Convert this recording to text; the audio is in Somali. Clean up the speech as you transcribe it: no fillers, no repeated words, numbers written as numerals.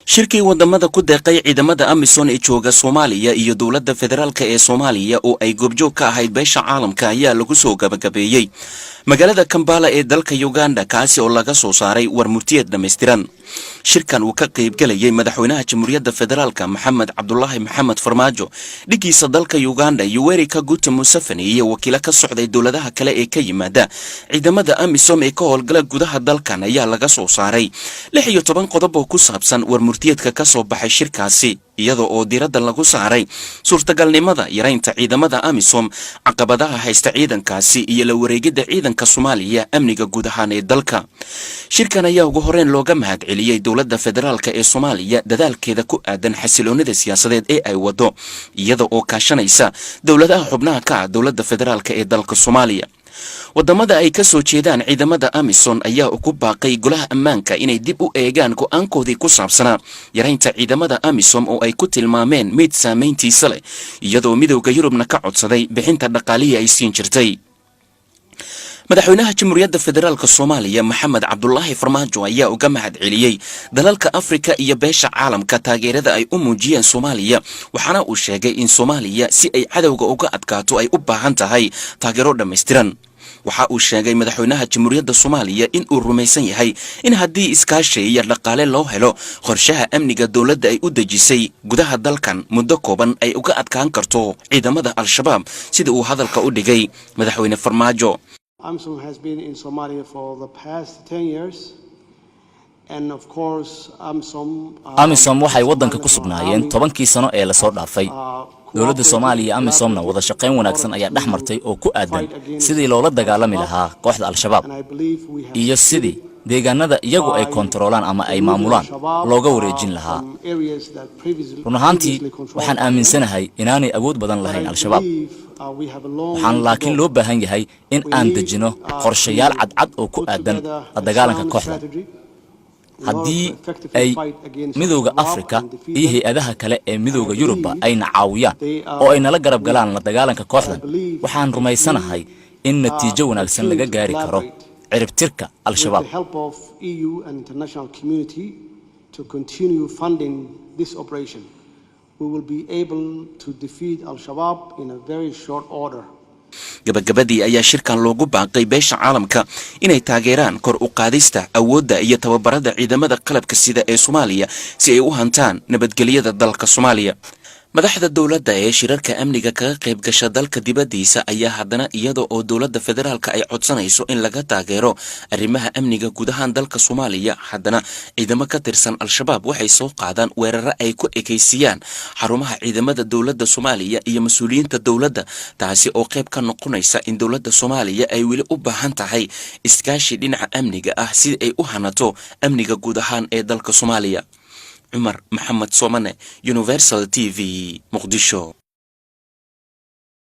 Shirkii wadamada ku deeqay ciidamada Amisom ee jooga Soomaaliya iyo dawladda federaalka ee Soomaaliya oo ay goobjoog ka ahayd beesha caalamka ayaa lagu soo gabagabeeyay magaalada Kampala ee dalka Uganda kaasi oo laga soo saaray warmurtiyeed dhameystiran. shirkan uu ka qayb galayay madaxweynaha Jamhuuriyadda Federaalka Maxamed Farmaajo dhigiisa dalka Uganda Yoweri Kaguta Museveni iyo wakiilo ka socday dawladaha kale ee ka yimaada ciidamada Amisom ee ka howlgala gudaha dalkan ayaa laga soo saaray 16 qodob oo ku saabsan warmurtiyeedka ka soo baxay shirkaasi iyadoo oo diiradda lagu saaray suurtagalnimada yareynta ciidamada Amisom caqabadaha haysta ciidankaasi iyo la wareegida ciidanka Soomaaliya amniga guud ahaan ee dalka. shirkan ayaa ugu horeen looga mahad celiyay dawladda federaalka ee Soomaaliya dadaalkeeda ku aadan xasiloonida siyaasadeed ee ay wado iyadoo oo kaashanaysa dawladaha xubnaha ka ah dawladda federaalka ee dalka Soomaaliya. wadamada ay ka soo jeedaan ciidamada Amisom ayaa ugu baaqay golaha ammaanka inay dib u eegaan go'aankoodii ku saabsanaa yareynta ciidamada Amisom oo ay ku tilmaameen mid saameyntiisa leh iyadoo midowga Yurubna ka codsaday bixinta dhaqaalihii ay siin jirtay. madaxweynaha Jamhuuriyadda Federaalka Soomaaliya Farmaajo ayaa uga mahad celiyay dalalka Afrika iyo beesha caalamka taageerada ay u muujiyeen Soomaaliya waxaana uu sheegay in Soomaaliya si ay cadawga uga adkaato ay u baahan tahay taageero dhameystiran. waxa uu sheegay madaxweynaha Jamhuuriyadda Soomaaliya in uu rumaysan yahay in haddii iskaashi iyo dhaqaale loo helo qorshaha amniga dawladda ay u dejisay gudaha dalkan muddo kooban ay uga adkaan karto ciidamada Al-Shabaab sida uu hadalka u dhigay madaxweyne Farmaajo. Amisom has been in Somalia for the past 10 years. And of course, Amisom waxay wadanka ku sugnaayeen 10kii sano ee la soo dhaafay. dawladda Soomaaliya Amisomna wada shaqayn wanaagsan ayaa dhaxmartay oo ku aadan sidii loola dagaalami lahaa kooxda Al-Shabaab iyo sidii deegaanada iyagu ay kontroolaan ama ay maamulaan looga wareejin lahaa. run ahaantii waxaan aaminsanahay inaanay awood badan lahayn Al-Shabaab. waxaan laakiin loo baahan yahay in aan dejino qorshayaal cadcad oo ku aadan la dagaalanka kooxda. haddii ay midowga Afrika iyo hay'adaha kale ee midowga Yurubba ayna caawiyaan oo ay nala garab galaan la dagaalanka kooxdan waxaan rumaysanahay in natiijo wanaagsan laga gaari karo ciribtirka Al-Shabaab. We will be able to defeat Al-Shabaab in a very short order. gabagabadii ayaa shirkan loogu baaqay beesha caalamka inay taageeraan kor u qaadista awoodda iyo tababarada ciidamada qalabka sida ee Soomaaliya si ay u hantaan nabadgelyada dalka Soomaaliya. madaxda dawladda ee shirarka amniga kaga qayb gasha dalka dibadiisa ayaa haddana iyadoo oo dawladda federaalka ay codsanayso in laga taageero arrimaha amniga guud ahaan dalka Soomaaliya haddana ciidamo ka tirsan Al-Shabaab waxay soo qaadaan weeraro ay ku ekeysiyaan xarumaha ciidamada dawladda Soomaaliya iyo mas'uuliyiinta dawladda taasi oo qayb ka noqonaysa in dawladda Soomaaliya ay weli u baahan tahay iskaashi dhinaca amniga ah si ay u hanato amniga guud ahaan ee dalka Soomaaliya. عمر محمد صومنة Universal TV مقدشو.